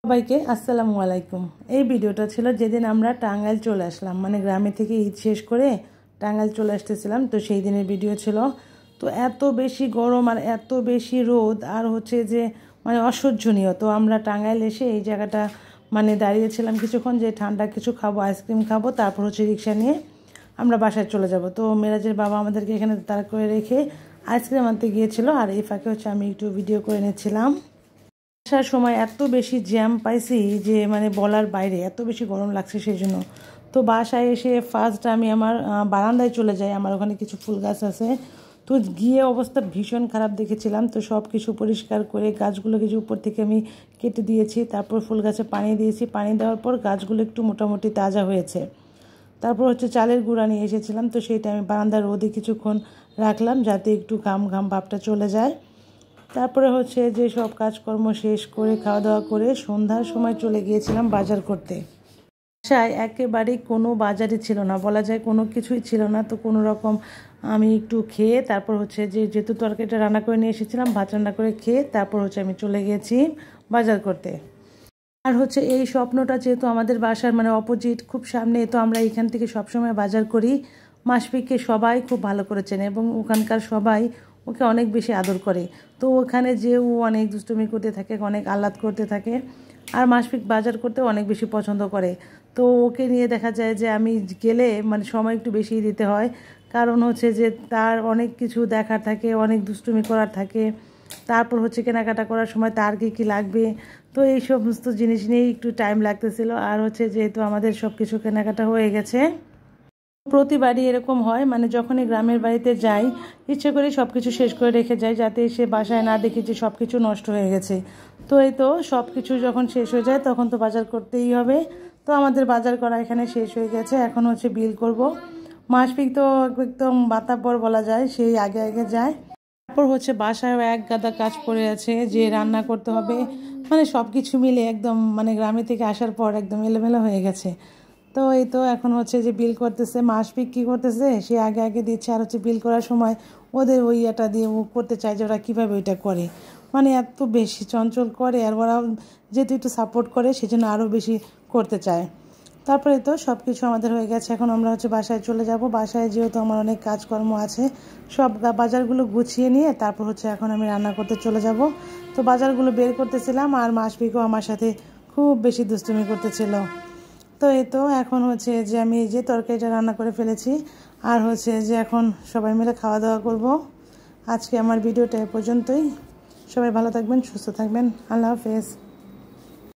সবাইকে আসসালামু আলাইকুম। এই ভিডিওটা ছিল যেদিন আমরা টাঙ্গাইল চলে আসলাম, মানে গ্রামে থেকে ঈদ শেষ করে টাঙ্গাইল চলে আসতেছিলাম, তো সেই দিনের ভিডিও ছিল। তো এত বেশি গরম আর এত বেশি রোদ আর হচ্ছে যে মানে অসহ্যনীয়। তো আমরা টাঙ্গাইল এসে এই জায়গাটা মানে দাঁড়িয়েছিলাম কিছুক্ষণ, যে ঠান্ডা কিছু খাবো, আইসক্রিম খাবো, তারপর হচ্ছে রিক্সা নিয়ে আমরা বাসায় চলে যাব। তো মেরাজের বাবা আমাদেরকে এখানে দাঁড় করে রেখে আইসক্রিম আনতে গিয়েছিল, আর এই ফাঁকে হচ্ছে আমি একটু ভিডিও করে নিচ্ছিলাম। আসার সময় এত বেশি জ্যাম পাইছি যে মানে বলার বাইরে, এত বেশি গরম লাগছে সেই জন্য। তো বাসায় এসে ফার্স্ট আমি আমার বারান্দায় চলে যাই, আমার ওখানে কিছু ফুল গাছ আছে। তো গিয়ে অবস্থা ভীষণ খারাপ দেখেছিলাম। তো সব কিছু পরিষ্কার করে গাছগুলো কিছু উপর থেকে আমি কেটে দিয়েছি, তারপর ফুল গাছে পানি দিয়েছি। পানি দেওয়ার পর গাছগুলো একটু মোটামুটি তাজা হয়েছে। তারপর হচ্ছে চালের গুঁড়া নিয়ে এসেছিলাম, তো সেইটা আমি বারান্দার রোদে কিছুক্ষণ রাখলাম যাতে একটু ঘাম ঘাম ভাবটা চলে যায়। তারপরে হচ্ছে যে সব কাজকর্ম শেষ করে খাওয়া দাওয়া করে সন্ধ্যার সময় চলে গিয়েছিলাম বাজার করতে। বাসায় একেবারেই কোনো বাজারই ছিল না, বলা যায় কোনো কিছুই ছিল না। তো কোনো রকম আমি একটু খেয়ে তারপর হচ্ছে যে যেহেতু তরকারিটা রান্না করে নিয়ে এসেছিলাম, ভাত রান্না করে খেয়ে তারপর হচ্ছে আমি চলে গেছি বাজার করতে। আর হচ্ছে এই স্বপ্নটা যেহেতু আমাদের বাসার মানে অপোজিট খুব সামনে, তো আমরা এখান থেকে সবসময় বাজার করি। মাসফিককে সবাই খুব ভালো করেছেন এবং ওখানকার সবাই ওকে অনেক বেশি আদর করে। তো ওখানে যে ও অনেক দুষ্টুমি করতে থাকে, অনেক আহ্লাদ করতে থাকে, আর মাসফিক বাজার করতে অনেক বেশি পছন্দ করে। তো ওকে নিয়ে দেখা যায় যে আমি গেলে মানে সময় একটু বেশি দিতে হয়, কারণ হচ্ছে যে তার অনেক কিছু দেখার থাকে, অনেক দুষ্টুমি করার থাকে। তারপর হচ্ছে কেনাকাটা করার সময় তার কী লাগবে, তো এই সমস্ত জিনিস নিয়েই একটু টাইম লাগতেছিল। আর হচ্ছে যেহেতু আমাদের সব কিছু কেনাকাটা হয়ে গেছে, প্রতিবারই এরকম হয়, মানে যখনই গ্রামের বাড়িতে যাই ইচ্ছে করে সব কিছু শেষ করে রেখে যাই, যাতে সে বাসায় না দেখি যে সব কিছু নষ্ট হয়ে গেছে। তো এই তো সব কিছু যখন শেষ হয়ে যায় তখন তো বাজার করতেই হবে। তো আমাদের বাজার করা এখানে শেষ হয়ে গেছে, এখন হচ্ছে বিল করব। মাসফিক তো একদম বাতাবর বলা যায়, সেই আগে আগে যায়। তারপর হচ্ছে বাসায়ও এক গাদা কাজ পড়ে আছে, যে রান্না করতে হবে, মানে সব কিছু মিলে একদম মানে গ্রামে থেকে আসার পর একদম এলোমেলো হয়ে গেছে। তো এই তো এখন হচ্ছে যে বিল করতেছে। মাসফিক কী করতেছে, সে আগে আগে দিচ্ছে, আর হচ্ছে বিল করার সময় ওদের ওই এটা দিয়ে ও করতে চায় যে ওরা কীভাবে ওইটা করে, মানে এত বেশি চঞ্চল করে। আর ওরা যেহেতু একটু সাপোর্ট করে সেজন্য আরও বেশি করতে চায়। তারপরে তো সব কিছু আমাদের হয়ে গেছে, এখন আমরা হচ্ছে বাসায় চলে যাব। বাসায় যেহেতু আমার অনেক কাজকর্ম আছে, সব বাজারগুলো গুছিয়ে নিয়ে তারপর হচ্ছে এখন আমি রান্না করতে চলে যাব। তো বাজারগুলো বের করতেছিলাম, আর মাসফিকও আমার সাথে খুব বেশি দুষ্টুমি করতেছিল। তো এই তো এখন হচ্ছে যে আমি যে তরকারিটা রান্না করে ফেলেছি, আর হচ্ছে যে এখন সবাই মিলে খাওয়া দাওয়া করব। আজকে আমার ভিডিওটা এ পর্যন্তই। সবাই ভালো থাকবেন, সুস্থ থাকবেন, আল্লাহ হাফেজ।